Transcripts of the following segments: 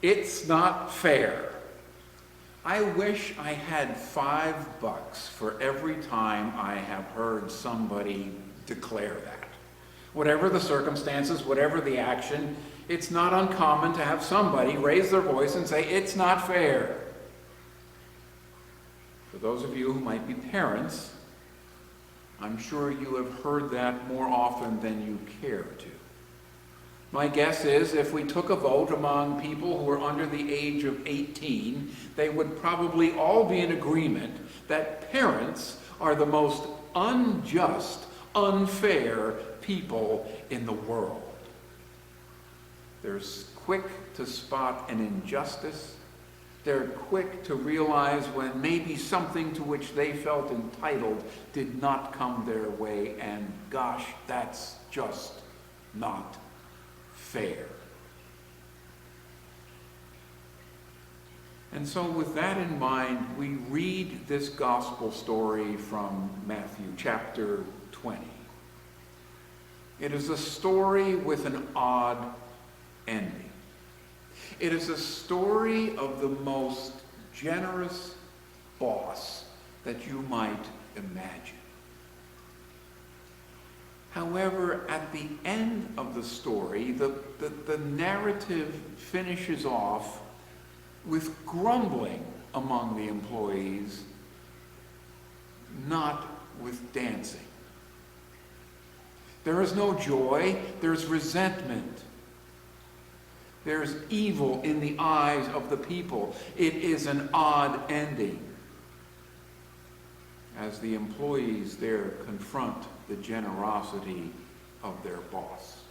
It's not fair. I wish I had $5 for every time I have heard somebody declare that. Whatever the circumstances, whatever the action, it's not uncommon to have somebody raise their voice and say, it's not fair. For those of you who might be parents, I'm sure you have heard that more often than you care to. My guess is if we took a vote among people who are under the age of 18, they would probably all be in agreement that parents are the most unjust, unfair people in the world. They're quick to spot an injustice. They're quick to realize when maybe something to which they felt entitled did not come their way, and gosh, that's just not fair. And so with that in mind, we read this gospel story from Matthew chapter 20. It is a story with an odd ending. It is a story of the most generous boss that you might imagine. However, at the end of the story, the narrative finishes off with grumbling among the employees, not with dancing. There is no joy, there's resentment. There's evil in the eyes of the people. It is an odd ending as the employees there confront the generosity of their boss.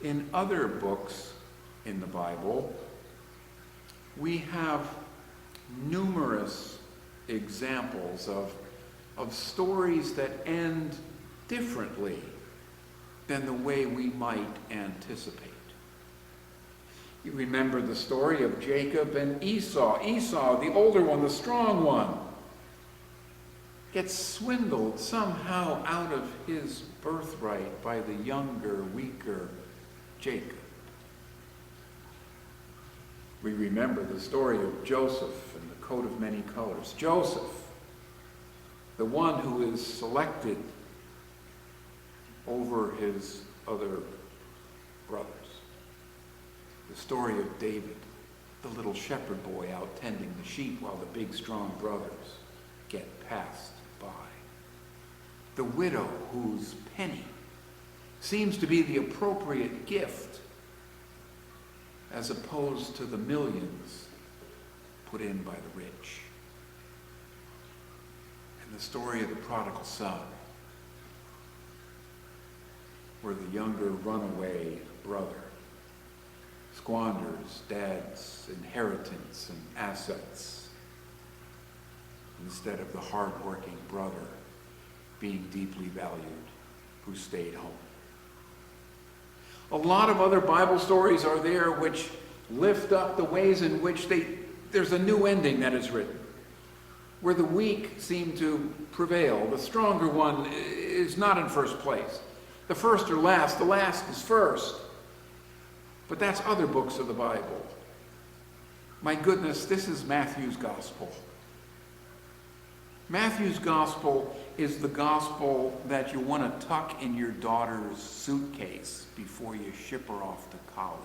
In other books in the Bible, we have numerous examples of stories that end differently than the way we might anticipate. You remember the story of Jacob and Esau. Esau, the older one, the strong one, gets swindled somehow out of his birthright by the younger, weaker Jacob. We remember the story of Joseph and the coat of many colors. Joseph, the one who is selected over his other brothers. The story of David, the little shepherd boy out tending the sheep while the big strong brothers get passed by. The widow whose penny seems to be the appropriate gift as opposed to the millions put in by the rich. And the story of the prodigal son, where the younger runaway brother squanders dad's inheritance and assets instead of the hard-working brother being deeply valued who stayed home. A lot of other Bible stories are there which lift up the ways in which there's a new ending that is written, where the weak seem to prevail. The stronger one is not in first place. The first or last, the last is first. But that's other books of the Bible. My goodness, this is Matthew's gospel. Matthew's gospel is the gospel that you want to tuck in your daughter's suitcase before you ship her off to college.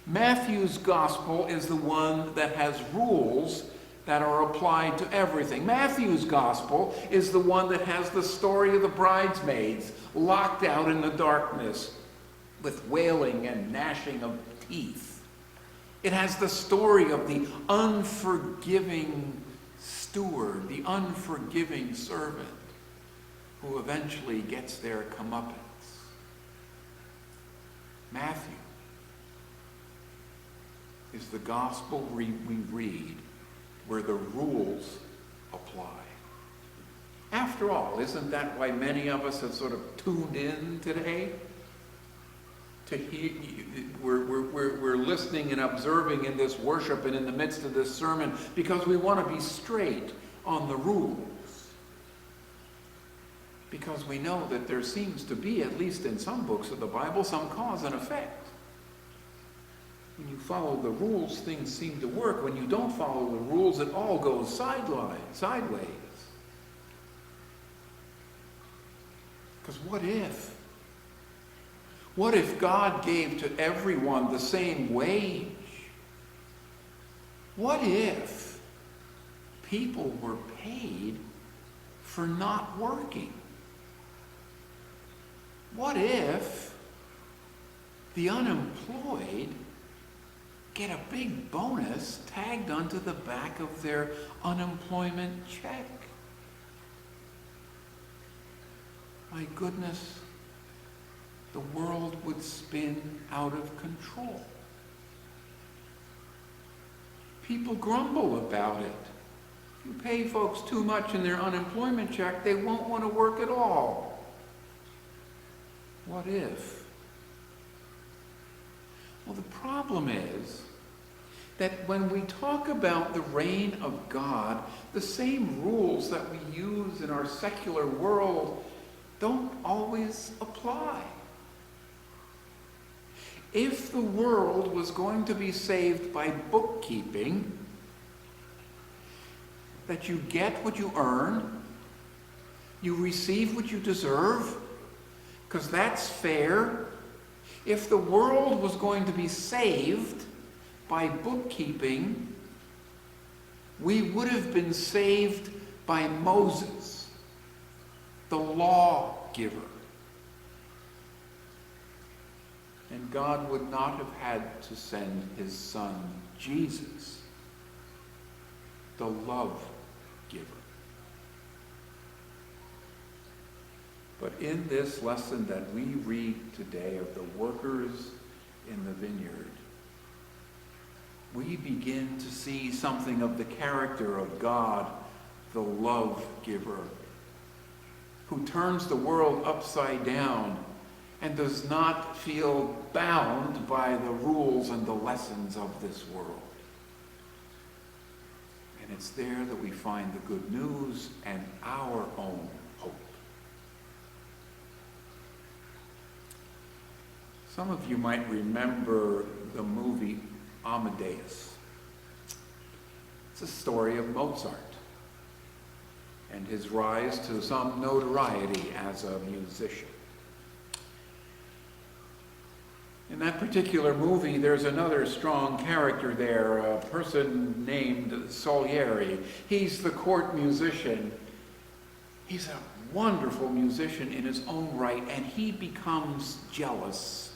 Matthew's gospel is the one that has rules that are applied to everything. Matthew's gospel is the one that has the story of the bridesmaids locked out in the darkness with wailing and gnashing of teeth. It has the story of the unforgiving steward, the unforgiving servant, who eventually gets their comeuppance. Matthew is the gospel we read where the rules apply. After all, isn't that why many of us have sort of tuned in today? To hear, we're listening and observing in this worship and in the midst of this sermon because we want to be straight on the rules. Because we know that there seems to be, at least in some books of the Bible, some cause and effect. When you follow the rules, things seem to work. When you don't follow the rules, it all goes sideways. Because what if? What if God gave to everyone the same wage? What if people were paid for not working? What if the unemployed get a big bonus tagged onto the back of their unemployment check? My goodness, the world would spin out of control. People grumble about it. If you pay folks too much in their unemployment check, they won't want to work at all. What if? Well, the problem is that when we talk about the reign of God, the same rules that we use in our secular world don't always apply. If the world was going to be saved by bookkeeping, that you get what you earn, you receive what you deserve, because that's fair. If the world was going to be saved by bookkeeping, we would have been saved by Moses, the lawgiver. And God would not have had to send his son, Jesus, the love giver. But in this lesson that we read today of the workers in the vineyard, we begin to see something of the character of God, the love giver, who turns the world upside down and does not feel bound by the rules and the lessons of this world. And it's there that we find the good news and our own hope. Some of you might remember the movie Amadeus. It's a story of Mozart and his rise to some notoriety as a musician. In that particular movie, there's another strong character there, a person named Salieri. He's the court musician. He's a wonderful musician in his own right, and he becomes jealous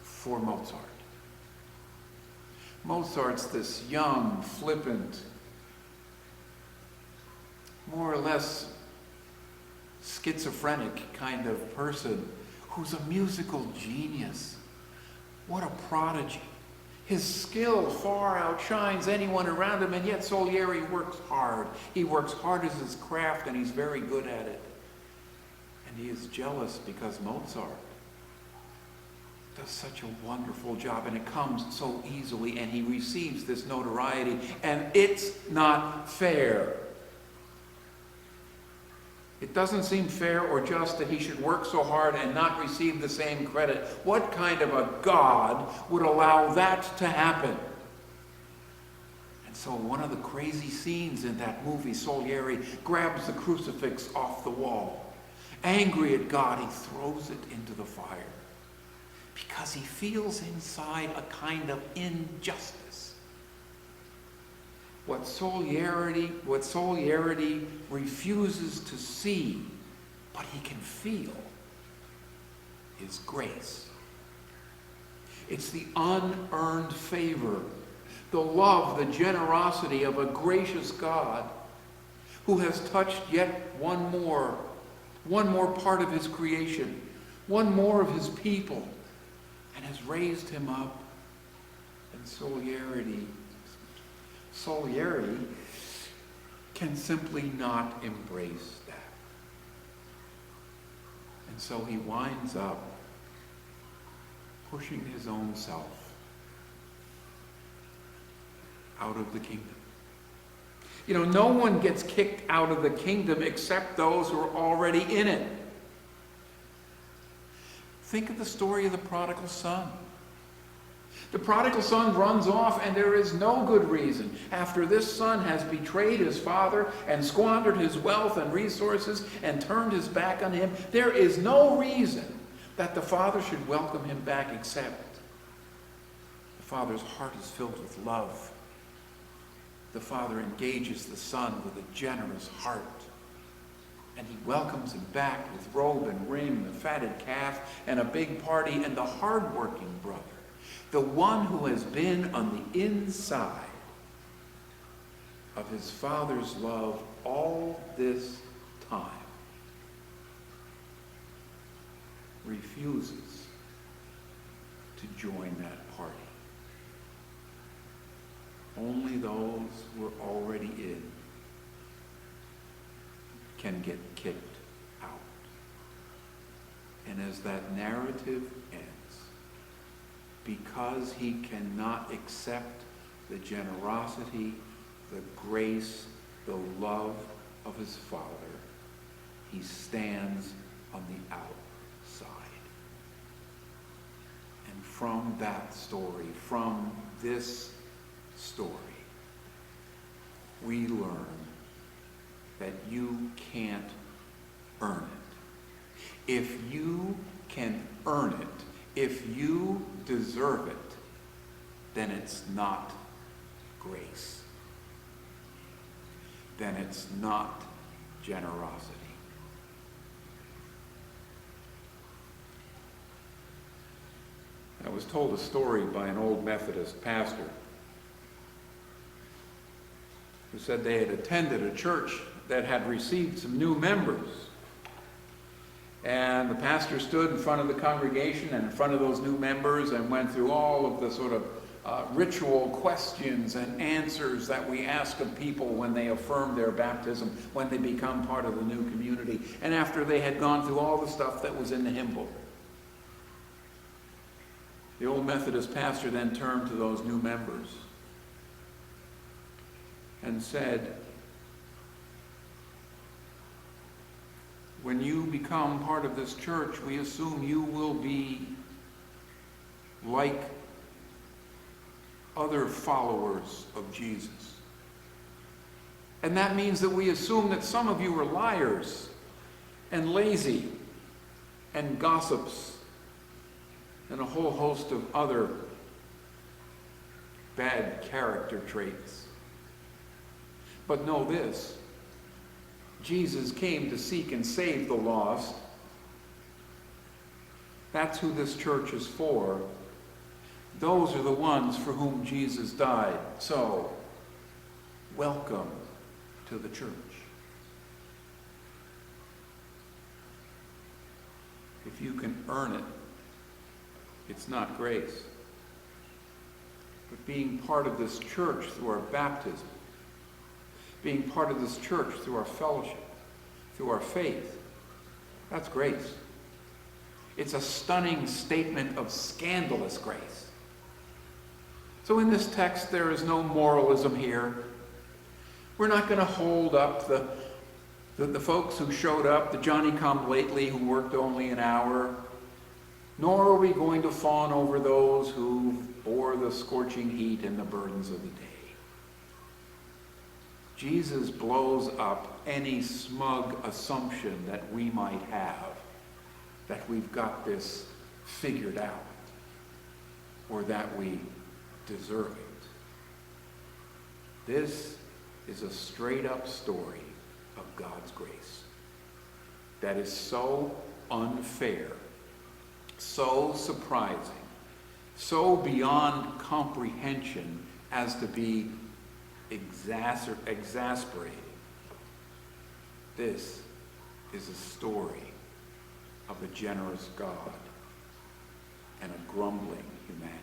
for Mozart. Mozart's this young, flippant, more or less schizophrenic kind of person who's a musical genius. What a prodigy. His skill far outshines anyone around him, and yet Salieri works hard. He works hard as his craft, and he's very good at it. And he is jealous because Mozart does such a wonderful job, and it comes so easily, and he receives this notoriety, and it's not fair. It doesn't seem fair or just that he should work so hard and not receive the same credit. What kind of a God would allow that to happen? And so one of the crazy scenes in that movie, Salieri grabs the crucifix off the wall. Angry at God, he throws it into the fire because he feels inside a kind of injustice. What Salieri refuses to see, but he can feel, is grace. It's the unearned favor, the love, the generosity of a gracious God who has touched yet one more part of his creation, one more of his people, and has raised him up. And Salieri can simply not embrace that. And so he winds up pushing his own self out of the kingdom. No one gets kicked out of the kingdom except those who are already in it. Think of the story of the prodigal son. The prodigal son runs off, and there is no good reason. After this son has betrayed his father and squandered his wealth and resources and turned his back on him, there is no reason that the father should welcome him back except the father's heart is filled with love. The father engages the son with a generous heart, and he welcomes him back with robe and ring, the fatted calf, and a big party, and the hard-working brother, the one who has been on the inside of his father's love all this time, refuses to join that party. Only those who are already in can get kicked out. And as that narrative ends, because he cannot accept the generosity, the grace, the love of his father, he stands on the outside. And from that story, from this story, we learn that you can't earn it. If you can earn it, if you deserve it, then it's not grace. Then it's not generosity. I was told a story by an old Methodist pastor who said they had attended a church that had received some new members. And the pastor stood in front of the congregation and in front of those new members and went through all of the sort of ritual questions and answers that we ask of people when they affirm their baptism, when they become part of the new community. And after they had gone through all the stuff that was in the hymn book, the old Methodist pastor then turned to those new members and said, when you become part of this church, we assume you will be like other followers of Jesus. And that means that we assume that some of you are liars and lazy and gossips and a whole host of other bad character traits. But know this, Jesus came to seek and save the lost. That's who this church is for. Those are the ones for whom Jesus died. So, welcome to the church. If you can earn it, it's not grace. But being part of this church through our baptism, being part of this church through our fellowship, through our faith, that's grace. It's a stunning statement of scandalous grace. So in this text, there is no moralism here. We're not going to hold up the folks who showed up, the Johnny-come-lately who worked only an hour, nor are we going to fawn over those who bore the scorching heat and the burdens of the day. Jesus blows up any smug assumption that we might have that we've got this figured out or that we deserve it. This is a straight-up story of God's grace that is so unfair, so surprising, so beyond comprehension as to be exasperating. This is a story of a generous God and a grumbling humanity.